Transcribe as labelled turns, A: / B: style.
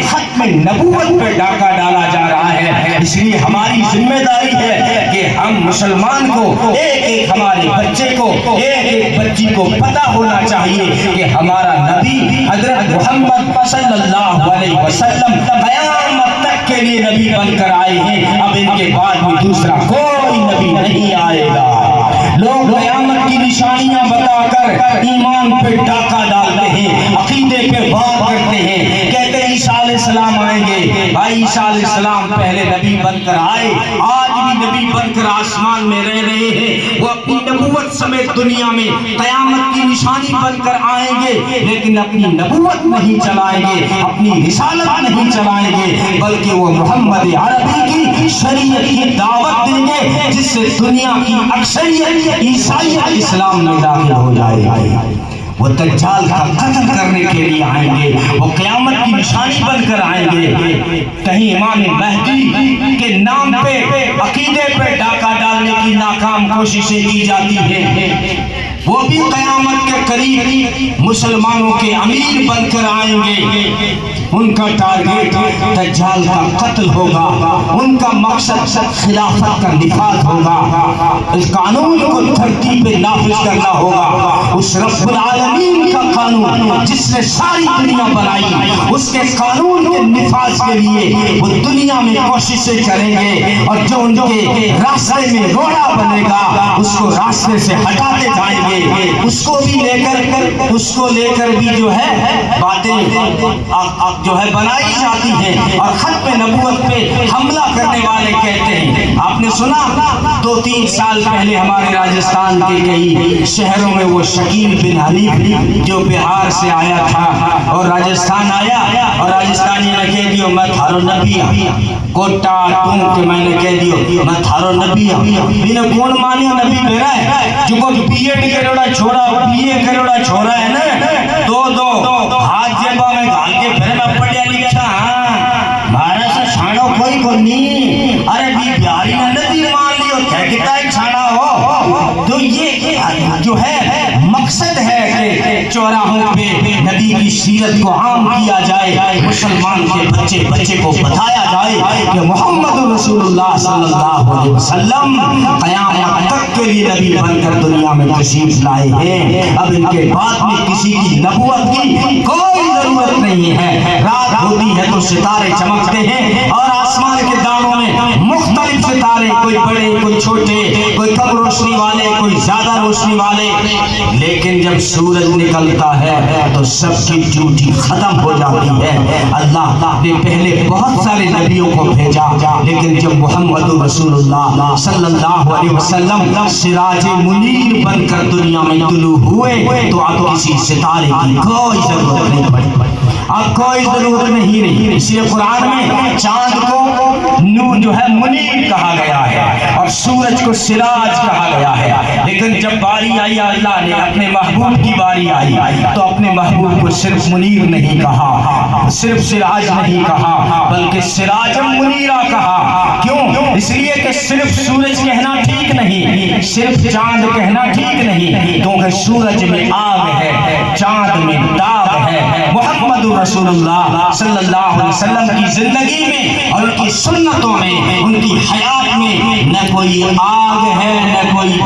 A: ختم نبوت پہ ڈاکہ ڈالا جا رہا ہے۔ اس لیے ہماری ذمہ داری ہے کہ ہم مسلمان کو، ایک ایک ہمارے بچے کو، ایک ایک بچی کو پتہ ہونا چاہیے کہ ہمارا نبی حضرت محمد صلی اللہ علیہ وسلم قیامت تک کے لیے نبی بن کر آئے ہیں۔ اب ان کے بعد میں دوسرا کوئی نبی نہیں آئے گا۔ لوگ قیامت کی نشانیاں بتا کر ایمان پہ ڈاکہ ڈالتے ہیں، عقیدے پہ وار کرتے ہیں، کہتے ہیں عیسیٰ علیہ السلام آئیں گے۔ بھائی عیسیٰ علیہ السلام پہلے نبی بن کر آئے، آج بھی نبی بن کر آسمان میں رہ رہے ہیں۔ وہ اپنی نبوت سمیت دنیا میں قیامت کی نشانی بن کر آئیں گے، لیکن اپنی نبوت نہیں چلائیں گے، اپنی رسالت نہیں چلائیں گے، بلکہ وہ محمد عربی کی شریعت کی دعوت دیں گے، جس سے دنیا کی اکثریت عیسائیت اسلام میں داخل ہو جائے گی۔ وہ دجال کا قتل کرنے کے لیے آئیں گے، وہ قیامت کی نشانی بن کر آئیں گے۔ کہیں امام مہدی کے نام پہ عقیدے پہ ڈاکہ ڈالنے کی ناکام کوششیں کی جاتی ہیں، وہ بھی قیامت کے قریب مسلمانوں کے امیر بن کر آئیں گے۔ ان کا ٹارگیٹ دجال کا قتل ہوگا، ان کا مقصد خلافت کا نفاذ ہوگا، اس قانون کو دھرتی پہ نافذ کرنا ہوگا۔ اس رب العالمین کا قانون جس نے ساری دنیا بنائی، اس کے قانون کے نفاذ کے لیے وہ دنیا میں کوششیں کریں گے، اور جو ان کے راستے میں روڑا بنے گا اس کو راستے سے ہٹاتے جائیں گے۔ اس کو لے کر بھی جو ہے باتیں جو ہے بنائی جاتی ہیں، اور ختم نبوت پہ حملہ کرنے والے کہتے ہیں۔ آپ نے سنا 2-3 سال پہلے ہمارے راجستھان کے کئی شہروں میں وہ شکیل بن حنیف جو بہار سے آیا تھا اور راجستھان آیا، اور راجستانی نے کہہ دیو میں تھارو نبی ہوں، کوٹا ٹون کے میں نے کہہ دیو میں تھارو نبی ہوں۔ انہیں کون مانے نبی میرا ہے؟ جو کو بی ایڈ کروڑا چھوڑا، بی اے کروڑا چھوڑا ہے نا، دو ہاتھ جیبا میں گھال کے پھر میں پڑھیا لکھا، ہاں بھارت سے چھاڑو کوئی کو نہیں۔ ارے بھی پیاری نے نبی مان لیو تھے کتا ہی چھاڑا ہو۔ تو یہ جو ہے مقصد ہے کہ چوراہوں پہ نبی کی سیرت کو عام کیا جائے، مسلمان کے بچے کو بتایا جائے کہ محمد رسول اللہ صلی اللہ علیہ وسلم قیامت تک کے لیے نبی بن کر دنیا میں تشریف لائے ہیں۔ اب ان کے بعد میں کسی کی نبوت کی کوئی ضرورت نہیں ہے۔ رات ہوتی ہے تو ستارے چمکتے ہیں، اور آسمان کے دانوں میں مختلف ستارے، کوئی بڑے کوئی چھوٹے، کوئی کم روشنی والے کوئی زیادہ روشنی والے، لیکن جب سورج نکلتا ہے تو سب کی ڈیوٹی ختم ہو جاتی ہے۔ اللہ نے پہلے بہت سارے نبیوں کو بھیجا، لیکن جب محمد رسول اللہ صلی اللہ علیہ وسلم سراج منیر بن کر دنیا میں طلوع ہوئے تو اب کسی ستارے کی کوئی ضرورت نہیں پڑی، اب کوئی ضرورت نہیں رہی۔ اس لیے قرآن میں چاند کو نور جو ہے منیر کہا گیا ہے، اور سورج کو سراج کہا گیا ہے، لیکن جب باری آئی اللہ نے اپنے محبوب کی باری آئی تو اپنے محبوب کو صرف منیر نہیں کہا، صرف سراج نہیں کہا، بلکہ سراج منیرہ کہا۔ کیوں؟ اس لیے کہ صرف سورج کہنا ٹھیک نہیں، صرف چاند کہنا ٹھیک نہیں، کیونکہ سورج میں آگ ہے، چاند میں داغ ہے۔ محمد رسول اللہ صلی اللہ علیہ وسلم کی زندگی میں اور ان کی سنتوں میں، ان کی حیات میں نہ کوئی آگ ہے نہ کوئی